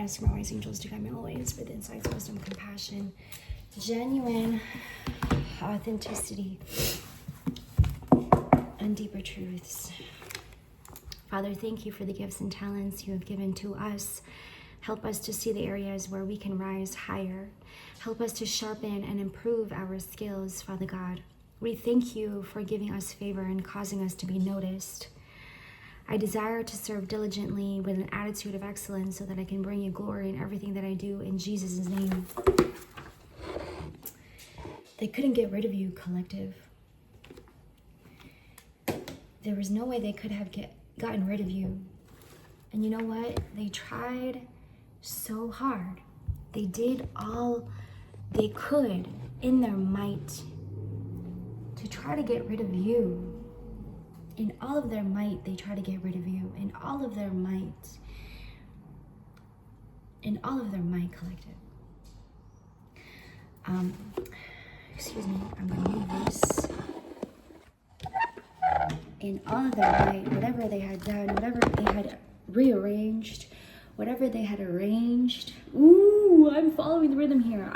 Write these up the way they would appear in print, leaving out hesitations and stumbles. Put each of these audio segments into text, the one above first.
ask my wise angels to guide me always with insights, wisdom, compassion, genuine authenticity, and deeper truths. Father, thank you for the gifts and talents you have given to us. Help us to see the areas where we can rise higher. Help us to sharpen and improve our skills, Father God. We thank you for giving us favor and causing us to be noticed. I desire to serve diligently with an attitude of excellence so that I can bring you glory in everything that I do in Jesus' name. They couldn't get rid of you, collective. There was no way they could have gotten rid of you. And you know what? They tried so hard. They did all they could in their might to try to get rid of you. In all of their might, they try to get rid of you. In all of their might. In all of their might, collective. Excuse me, I'm gonna move this. In all of their might, whatever they had done, whatever they had rearranged, whatever they had arranged. Ooh, I'm following the rhythm here.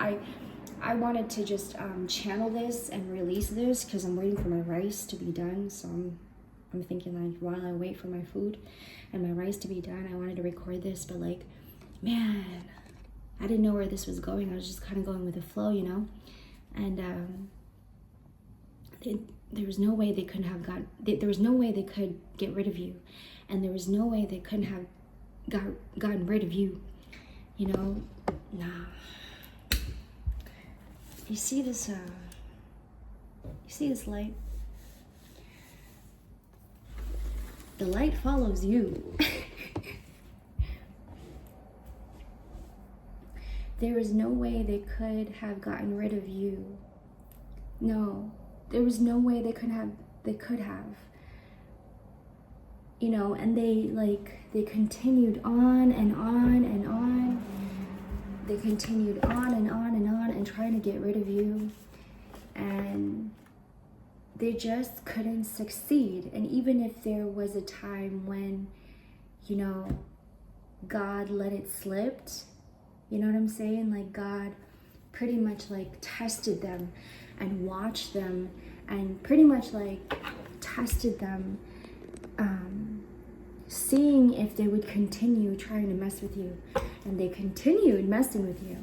I wanted to just channel this and release this because I'm waiting for my rice to be done. So I'm thinking, like, while I wait for my food and my rice to be done, I wanted to record this, but like, man, I didn't know where this was going. I was just kind of going with the flow, you know? And there was no way they couldn't have there was no way they could get rid of you. And there was no way they couldn't have gotten rid of you. You know? Nah. You see this light? The light follows you. There was no way they could have gotten rid of you. No, there was no way they could have. You know, and they continued on and on and on. They continued on and on and on and trying to get rid of you. And they just couldn't succeed. And even if there was a time when, you know, God let it slip, you know what I'm saying? Like, God pretty much like tested them and watched them and pretty much like tested them, seeing if they would continue trying to mess with you. And they continued messing with you.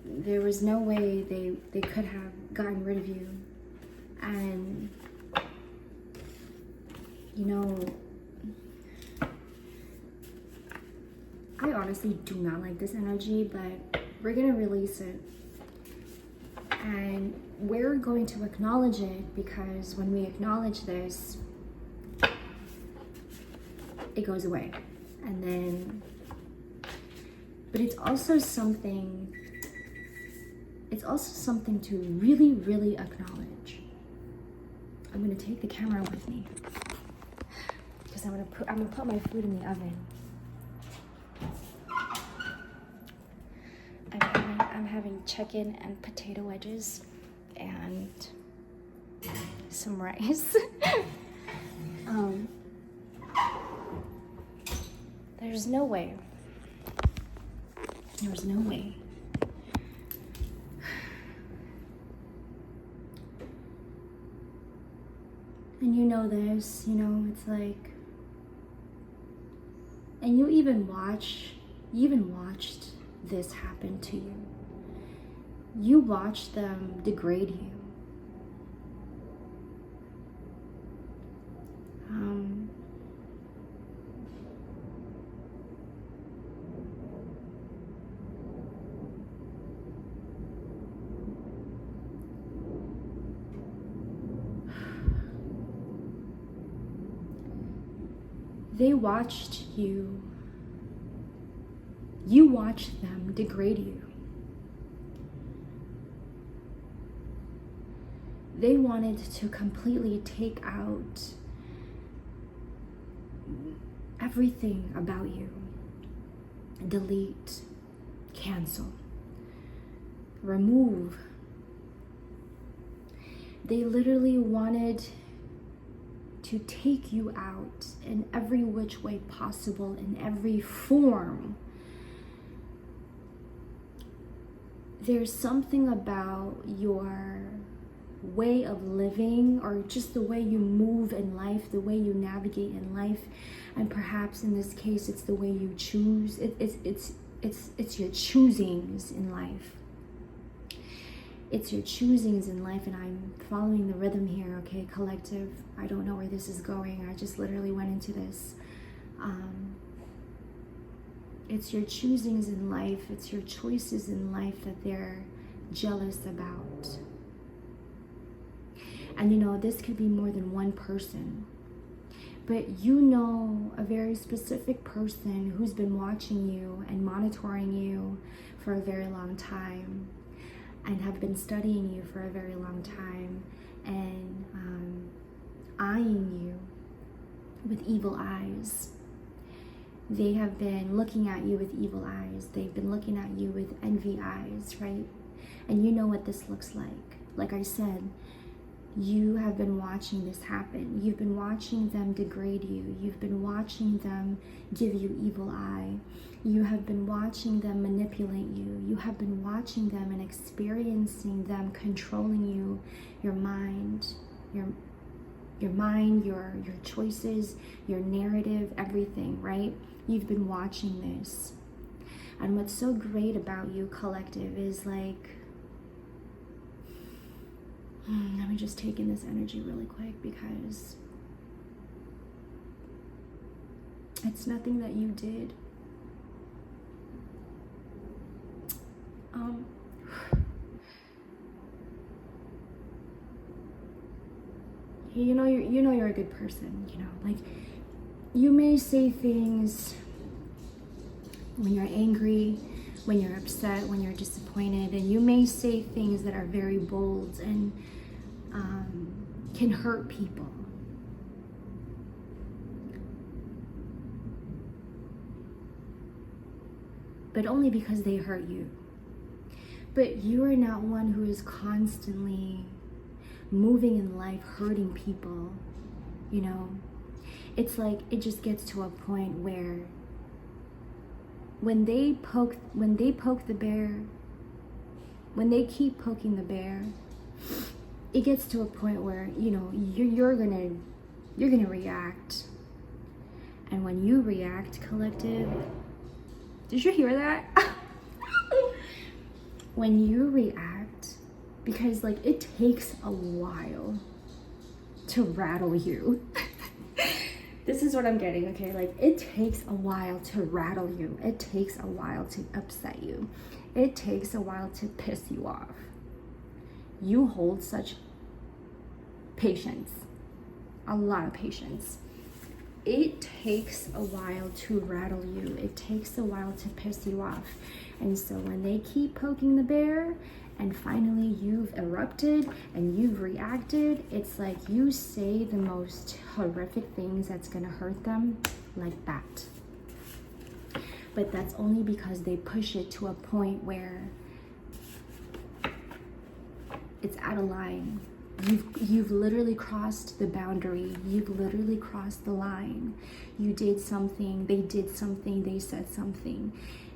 There was no way they could have gotten rid of you. And, you know, I honestly do not like this energy, but we're going to release it. And we're going to acknowledge it, because when we acknowledge this, it goes away. And then, but it's also something to really, really acknowledge. I'm going to take the camera with me, because I'm going to put my food in the oven. I'm having chicken and potato wedges and some rice. There's no way. There's no way. And you know this, you know, it's like, and you even watched this happen to you. You watched them degrade you. They watched you. You watched them degrade you. They wanted to completely take out everything about you. Delete, cancel, remove. They literally wanted to take you out in every which way possible, in every form. There's something about your way of living, or just the way you move in life, the way you navigate in life, and perhaps in this case it's the way you choose. It's your choosings in life. It's your choosings in life, and I'm following the rhythm here, okay, collective. I don't know where this is going. I just literally went into this. It's your choosings in life. It's your choices in life that they're jealous about. And you know, this could be more than one person. But you know a very specific person who's been watching you and monitoring you for a very long time, and have been studying you for a very long time, and eyeing you with evil eyes. They have been looking at you with evil eyes. They've been looking at you with envy eyes, right? And you know what this looks like. Like I said, you have been watching this happen. You've been watching them degrade you. You've been watching them give you evil eye. You have been watching them manipulate you. You have been watching them and experiencing them controlling you, your mind, your mind, your choices, your narrative, everything, right? You've been watching this. And what's so great about you, collective, is like, let me just take in this energy really quick, because it's nothing that you did. You know you're a good person, you know, like, you may say things when you're angry, when you're upset, when you're disappointed, and you may say things that are very bold and can hurt people. But only because they hurt you. But you are not one who is constantly moving in life hurting people, you know. It's like, it just gets to a point where when they poke the bear, when they keep poking the bear, it gets to a point where, you know, you're gonna react. And when you react, collective, did you hear that? When you react, because like, it takes a while to rattle you. This is what I'm getting, okay? Like, it takes a while to rattle you. It takes a while to upset you. It takes a while to piss you off. You hold such patience, a lot of patience. It takes a while to rattle you. It takes a while to piss you off. And so when they keep poking the bear, and finally you've erupted and you've reacted, it's like you say the most horrific things that's gonna hurt them, like that. But that's only because they push it to a point where it's out of line. You've literally crossed the boundary. You've literally crossed the line. You did something, they did something, they said something.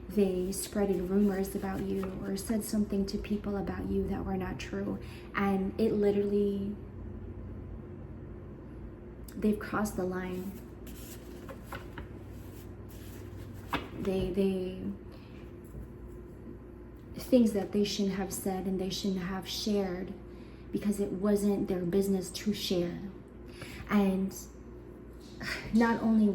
They spreaded rumors about you, or said something to people about you that were not true. And it literally, they've crossed the line. They things that they shouldn't have said and they shouldn't have shared, because it wasn't their business to share. And not only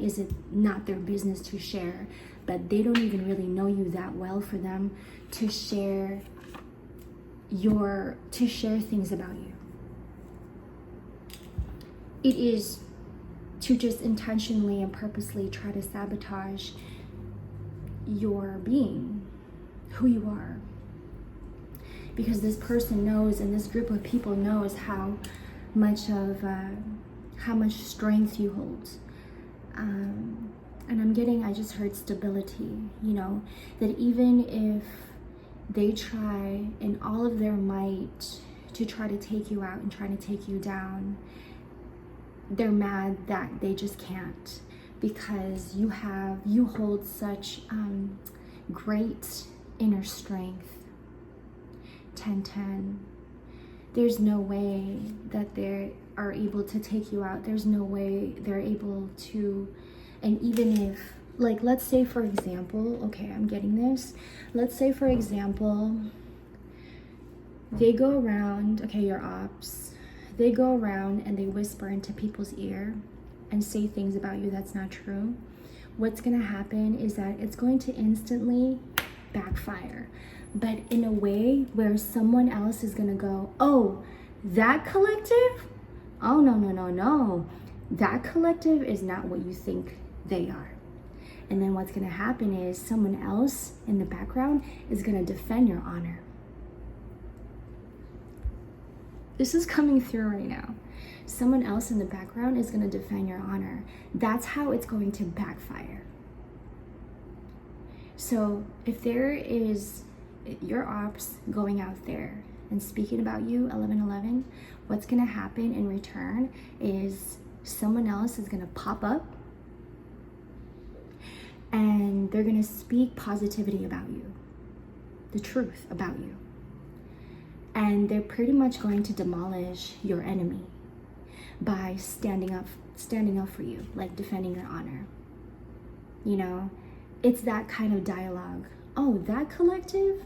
is it not their business to share, but they don't even really know you that well for them to share things about you. It is to just intentionally and purposely try to sabotage your being, who you are. Because this person knows, and this group of people knows how much strength you hold. And I just heard stability, you know, that even if they try in all of their might to try to take you out and try to take you down, they're mad that they just can't, because you hold such great inner strength. 1010. There's no way that they are able to take you out. There's no way they're able to. And even if, like, let's say for example, okay, I'm getting this. Let's say for example, they go around, okay, your ops, they go around and they whisper into people's ear and say things about you that's not true. What's gonna happen is that it's going to instantly backfire, but in a way where someone else is gonna go, oh, that collective? Oh, no. That collective is not what you think they are. And then what's gonna happen is someone else in the background is gonna defend your honor. This is coming through right now. Someone else in the background is gonna defend your honor. That's how it's going to backfire. So if there is your ops going out there and speaking about you, 1111, what's gonna happen in return is someone else is gonna pop up and they're gonna speak positivity about you, the truth about you. And they're pretty much going to demolish your enemy by standing up for you, like defending your honor. You know, it's that kind of dialogue. Oh, that collective?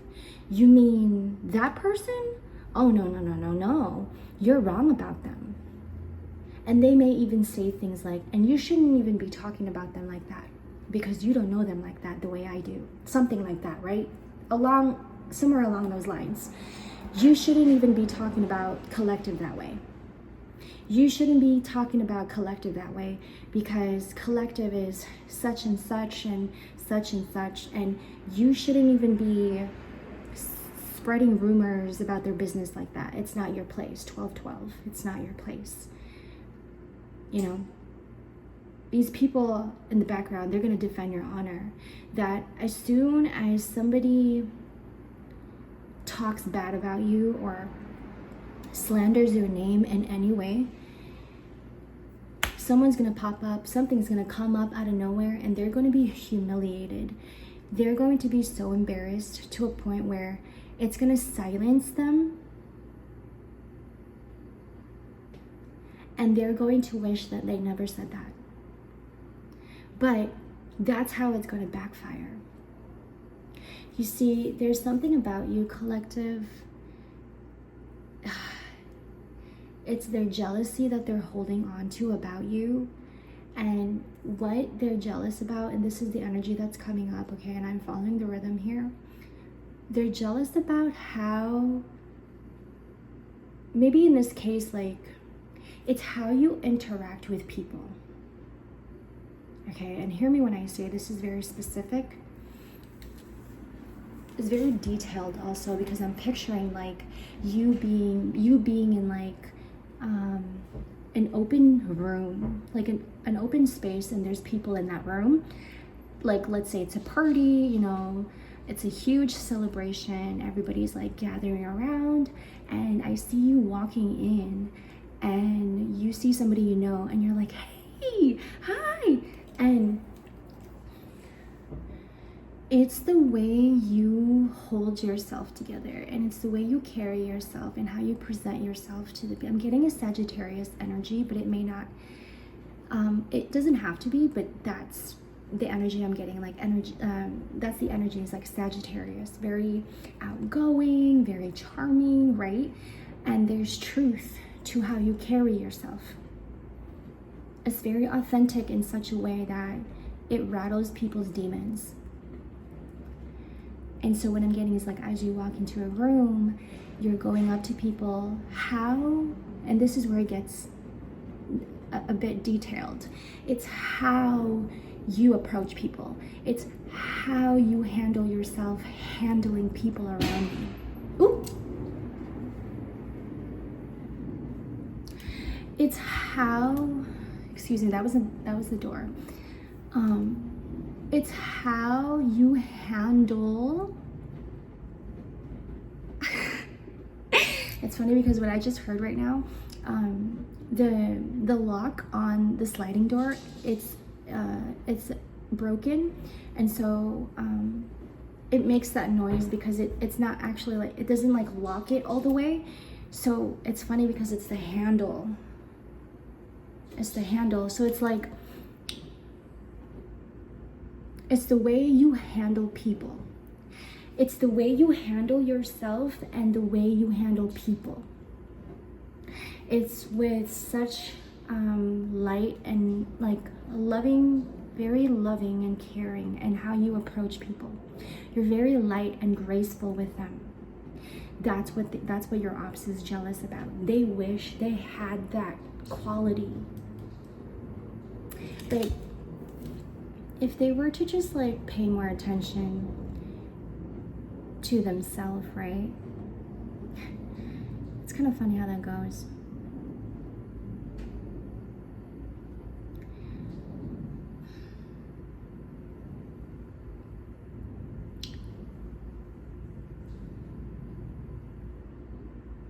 You mean that person? Oh, no. You're wrong about them. And they may even say things like, and you shouldn't even be talking about them like that because you don't know them like that the way I do. Something like that, right? Somewhere along those lines. You shouldn't even be talking about collective that way. You shouldn't be talking about collective that way because collective is such and such and such and such, and you shouldn't even be spreading rumors about their business like that. It's not your place. 1212. It's not your place. You know, these people in the background, they're going to defend your honor. That as soon as somebody talks bad about you or slanders your name in any way, someone's gonna pop up, something's gonna come up out of nowhere, and they're going to be humiliated. They're going to be so embarrassed to a point where it's going to silence them, and they're going to wish that they never said that. But that's how it's going to backfire. You see, there's something about you, collective. It's their jealousy that they're holding on to about you, and what they're jealous about, and this is the energy that's coming up, okay, and I'm following the rhythm here. They're jealous about how, maybe in this case, like, it's how you interact with people. Okay, and hear me when I say this is very specific. It's very detailed also, because I'm picturing like you being in like an open room, like an open space, and there's people in that room. Like, let's say it's a party, you know, it's a huge celebration, everybody's like gathering around, and I see you walking in and you see somebody you know, and you're like, hey, hi, and it's the way you hold yourself together, and it's the way you carry yourself and how you present yourself to the. I'm getting a Sagittarius energy, but it may not. It doesn't have to be, but that's the energy I'm getting. Like energy. That's the energy. Is like Sagittarius, very outgoing, very charming, right? And there's truth to how you carry yourself. It's very authentic in such a way that it rattles people's demons. And so what I'm getting is like, as you walk into a room, you're going up to people, how, and this is where it gets a bit detailed. It's how you approach people. It's how you handle yourself handling people around you. Ooh. It's how, excuse me, that was the door. It's how you handle. It's funny because what I just heard right now The lock on the sliding door, it's broken, and so it makes that noise because it's not actually like, it doesn't like lock it all the way. So it's funny because it's the handle. So it's like, it's the way you handle people. It's the way you handle yourself and the way you handle people. It's with such light and like loving, very loving and caring, and how you approach people. You're very light and graceful with them. That's what your ops is jealous about. They wish they had that quality. But if they were to just like pay more attention to themselves, right? It's kind of funny how that goes.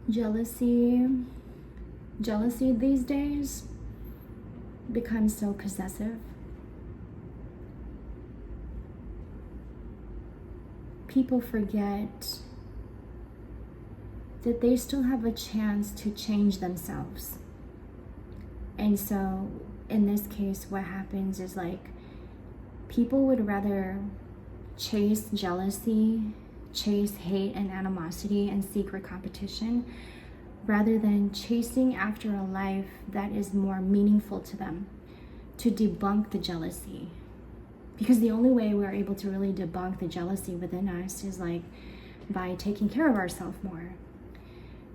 Jealousy these days becomes so possessive. People forget that they still have a chance to change themselves. And so in this case, what happens is like, people would rather chase jealousy, chase hate and animosity and secret competition, rather than chasing after a life that is more meaningful to them, to debunk the jealousy. Because the only way we're able to really debunk the jealousy within us is like by taking care of ourselves more,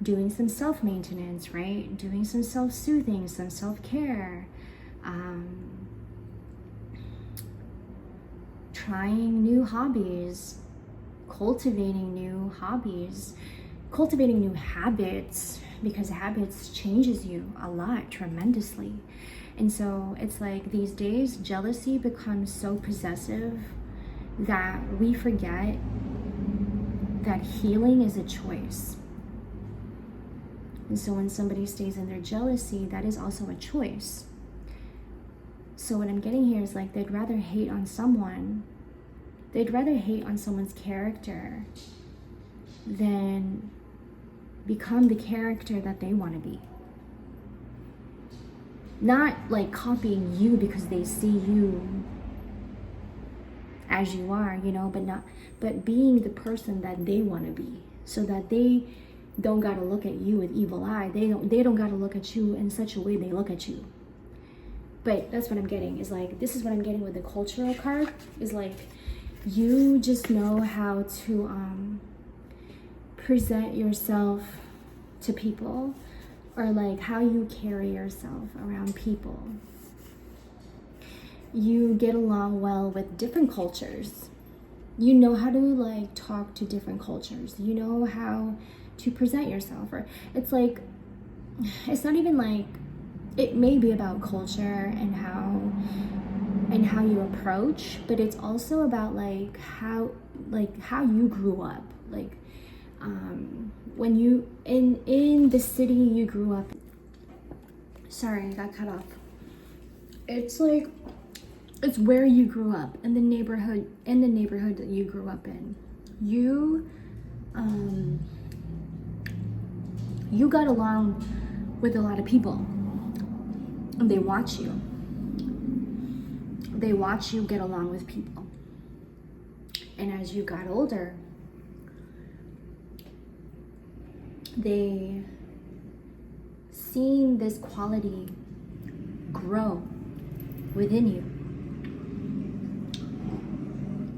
doing some self-maintenance, right? Doing some self-soothing, some self-care, trying new hobbies, cultivating new hobbies, cultivating new habits, because habits changes you a lot, tremendously. And so it's like these days, jealousy becomes so possessive that we forget that healing is a choice. And so when somebody stays in their jealousy, that is also a choice. So what I'm getting here is like, they'd rather hate on someone's character than become the character that they want to be. Not like copying you because they see you as you are, you know, but being the person that they want to be, so that they don't gotta look at you with evil eye. They don't gotta look at you in such a way they look at you. But that's what I'm getting, is like, this is what I'm getting with the cultural card, is like, you just know how to present yourself to people, or like how you carry yourself around people. You get along well with different cultures. You know how to like talk to different cultures. You know how to present yourself. Or it's like, it's not even like, it may be about culture and how you approach, but it's also about like how you grew up, like when you in the city you grew up. Sorry, I got cut off. It's like, it's where you grew up, in the neighborhood that you grew up in. You got along with a lot of people, and they watch you get along with people. And as you got older, they seen this quality grow within you.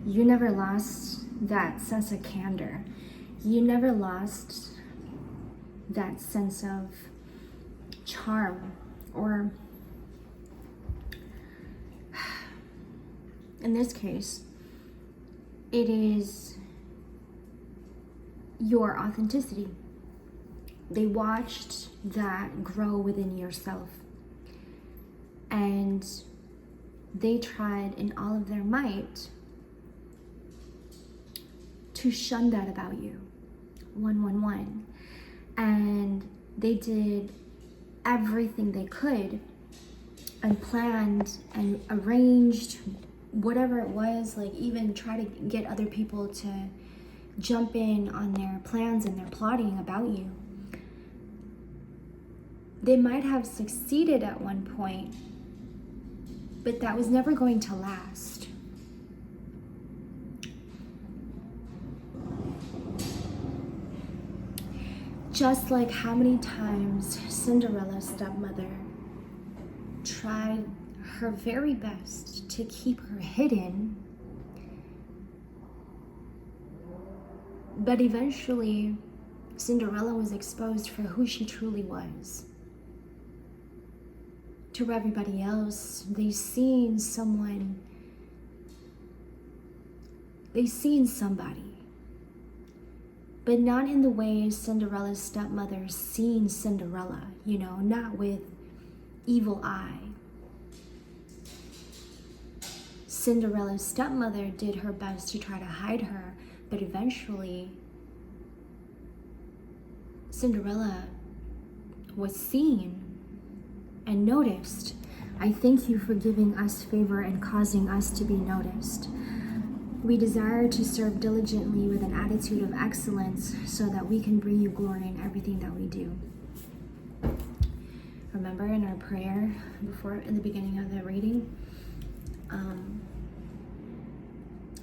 You never lost that sense of candor. You never lost that sense of charm, or in this case, it is your authenticity. They watched that grow within yourself, and they tried in all of their might to shun that about you. 111. And they did everything they could and planned and arranged whatever it was, like even try to get other people to jump in on their plans and their plotting about you. They might have succeeded at one point, but that was never going to last. Just like how many times Cinderella's stepmother tried her very best to keep her hidden, but eventually Cinderella was exposed for who she truly was. To everybody else, they seen somebody, but not in the way Cinderella's stepmother seen Cinderella, not with evil eye. Cinderella's stepmother did her best to try to hide her, but eventually Cinderella was seen and noticed. I thank you for giving us favor and causing us to be noticed. We desire to serve diligently with an attitude of excellence so that we can bring you glory in everything that we do. Remember in our prayer in the beginning of the reading,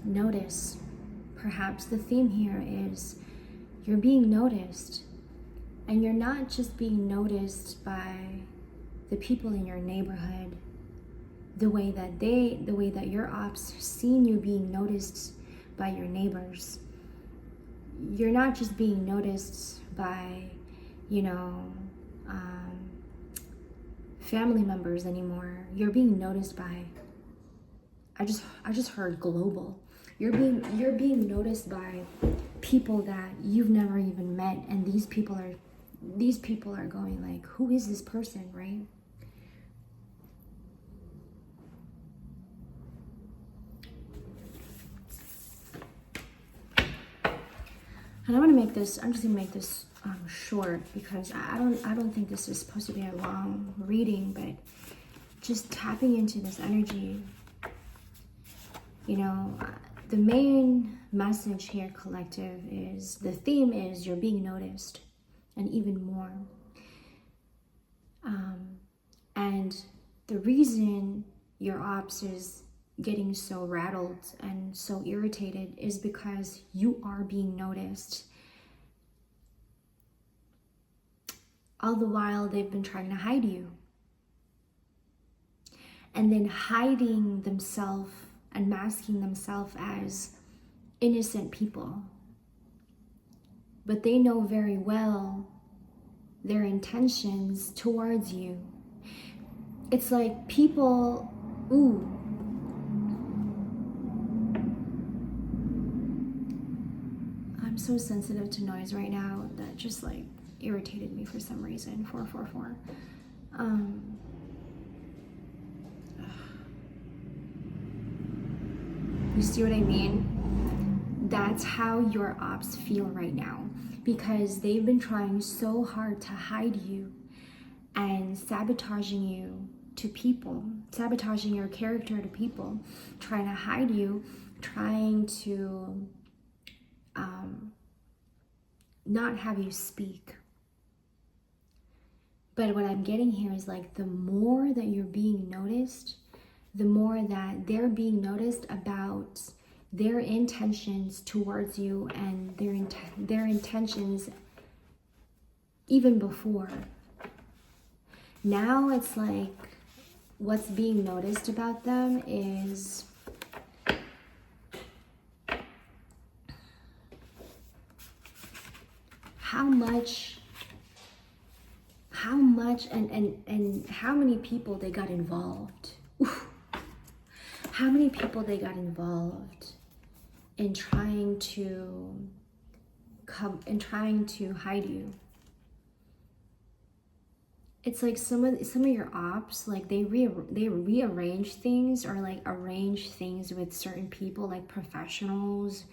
notice, perhaps the theme here is you're being noticed, and you're not just being noticed by the people in your neighborhood, the way that your ops seen you being noticed by your neighbors. You're not just being noticed by, family members anymore. You're being noticed by, I just heard global. You're being noticed by people that you've never even met, and these people are going like, who is this person, right? And I'm just gonna make this short because I don't think this is supposed to be a long reading, but just tapping into this energy. The main message here, collective, is the theme is you're being noticed, and even more. And the reason your ops is getting so rattled and so irritated is because you are being noticed. All the while they've been trying to hide you, and then hiding themselves and masking themselves as innocent people. But they know very well their intentions towards you. It's like people, I'm so sensitive to noise right now that just like irritated me for some reason. 444. You see what I mean? That's how your ops feel right now, because they've been trying so hard to hide you and sabotaging you to people, sabotaging your character to people, trying to hide you, trying to not have you speak. But what I'm getting here is like, the more that you're being noticed, the more that they're being noticed about their intentions towards you, and their intentions even before. Now it's like what's being noticed about them is how much and how many people they got involved. Oof. How many people they got involved in trying to hide you. It's like some of your ops, like they rearrange things, or like arrange things with certain people, like professionals,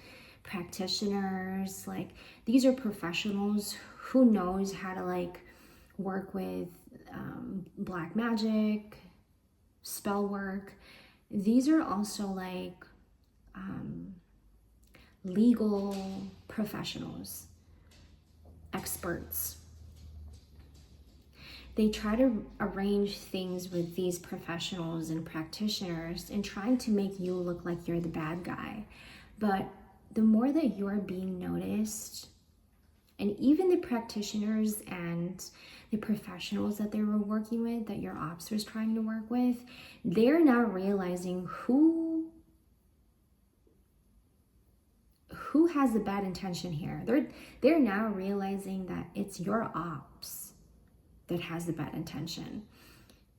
practitioners. Like, these are professionals who knows how to like work with black magic, spell work. These are also like legal professionals, experts. They try to arrange things with these professionals and practitioners and trying to make you look like you're the bad guy. But the more that you're being noticed, and even the practitioners and the professionals that they were working with, that your ops was trying to work with, they're now realizing who has the bad intention here. They're now realizing that it's your ops that has the bad intention.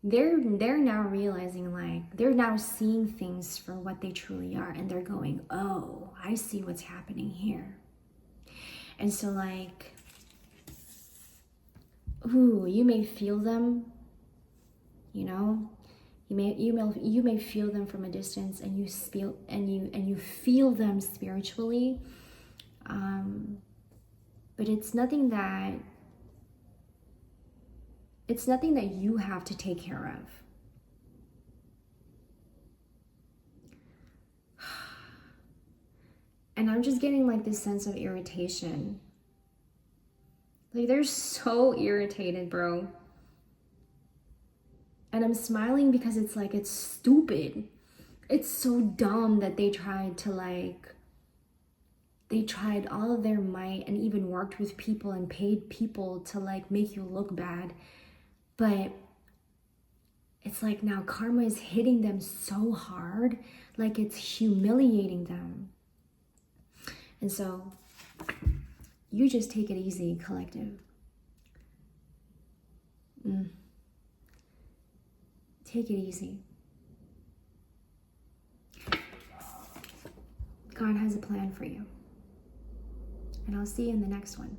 They're now realizing, like, they're now seeing things for what they truly are, and they're going, oh, I see what's happening here. And so, like, ooh, you may feel them, you know, you may feel them from a distance, and you feel them spiritually, but it's nothing that you have to take care of. And I'm just getting like this sense of irritation. Like, they're so irritated, bro. And I'm smiling because it's like, it's stupid. It's so dumb that they tried all of their might and even worked with people and paid people to like make you look bad. But it's like now karma is hitting them so hard, like it's humiliating them. And so you just take it easy, collective. Take it easy. God has a plan for you. And I'll see you in the next one.